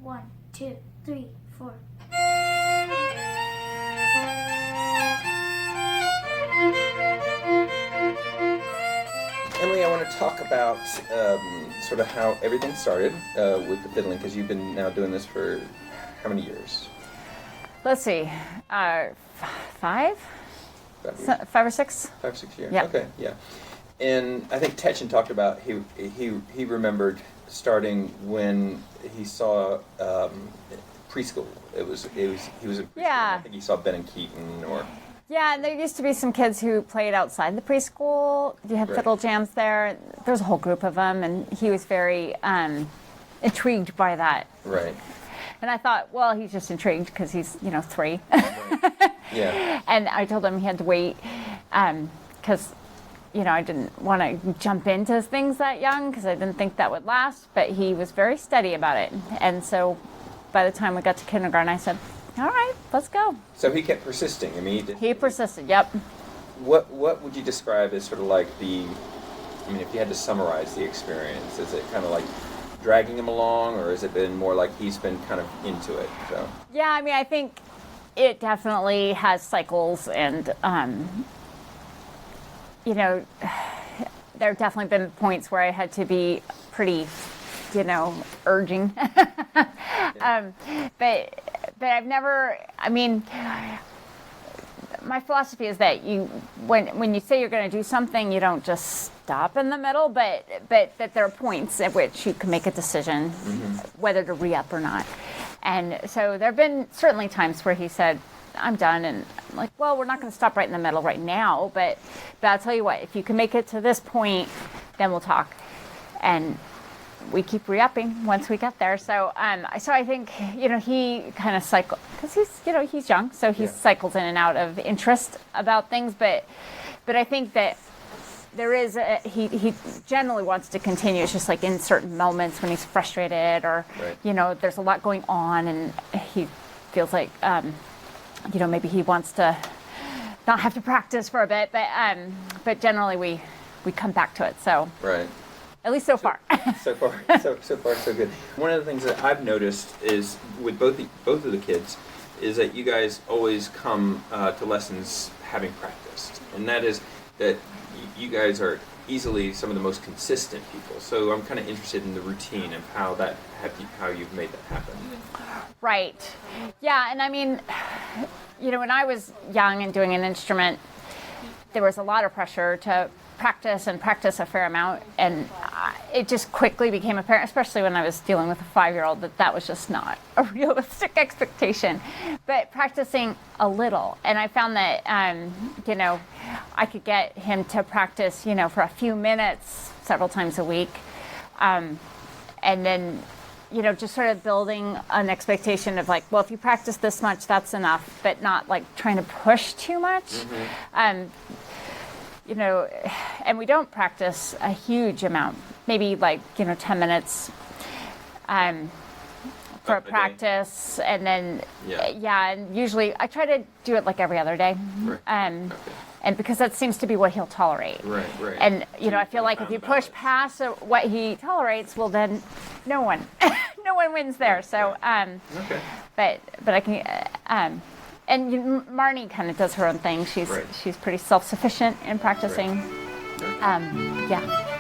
1, 2, 3, 4. Emily, I want to talk about sort of how everything started with the fiddling, because you've been now doing this for how many years? Let's see, 5? 5 or 6? 5 or 6 years. Yeah. Okay, yeah. And I think Tetchen talked about he remembered starting when he saw preschool. He was in preschool. Yeah. I think he saw Ben and Keaton or. Yeah, and there used to be some kids who played outside the preschool. You had Right. fiddle jams there. There's a whole group of them, and he was very intrigued by that. Right. And I thought, well, he's just intrigued because he's 3. Right. Yeah. And I told him he had to wait because, I didn't want to jump into things that young because I didn't think that would last. But he was very steady about it. And so by the time we got to kindergarten, I said, all right, let's go. So he kept persisting. I mean, He persisted, yep. What would you describe as sort of like if you had to summarize the experience, is it kind of like dragging him along, or has it been more like he's been kind of into it? So. Yeah, I think it definitely has cycles, and there have definitely been points where I had to be pretty, urging. But I've never. My philosophy is that when you say you're going to do something, you don't just stop in the middle, but that there are points at which you can make a decision whether to re-up or not. And so there have been certainly times where he said, I'm done, and I'm like, well, we're not going to stop right in the middle right now, but I'll tell you what, if you can make it to this point, then we'll talk. And we keep re-upping once we get there. So I think, he kind of cycles, because he's young, so he cycles in and out of interest about things. But I think that there is, he generally wants to continue. It's just like in certain moments when he's frustrated or, right. There's a lot going on and he feels like, maybe he wants to not have to practice for a bit. But generally we come back to it. So. Right. At least so far. So far, so good. One of the things that I've noticed is with both of the kids is that you guys always come to lessons having practiced, and that is that you guys are easily some of the most consistent people. So I'm kind of interested in the routine of how you've made that happen. Right. Yeah, and when I was young and doing an instrument, there was a lot of pressure to practice a fair amount, and it just quickly became apparent, especially when I was dealing with a 5-year-old, that was just not a realistic expectation. But practicing a little, and I found that I could get him to practice for a few minutes several times a week, and then just sort of building an expectation of like, well, if you practice this much, that's enough, but not like trying to push too much. Mm-hmm. And we don't practice a huge amount, maybe like, 10 minutes for a practice. And then, and usually I try to do it like every other day. Right. And because that seems to be what he'll tolerate. Right. And, I feel like if you push past what he tolerates, well, then no one wins there. So, but I can, and Marnie kind of does her own thing. She's pretty self-sufficient in practicing. Right. Yeah.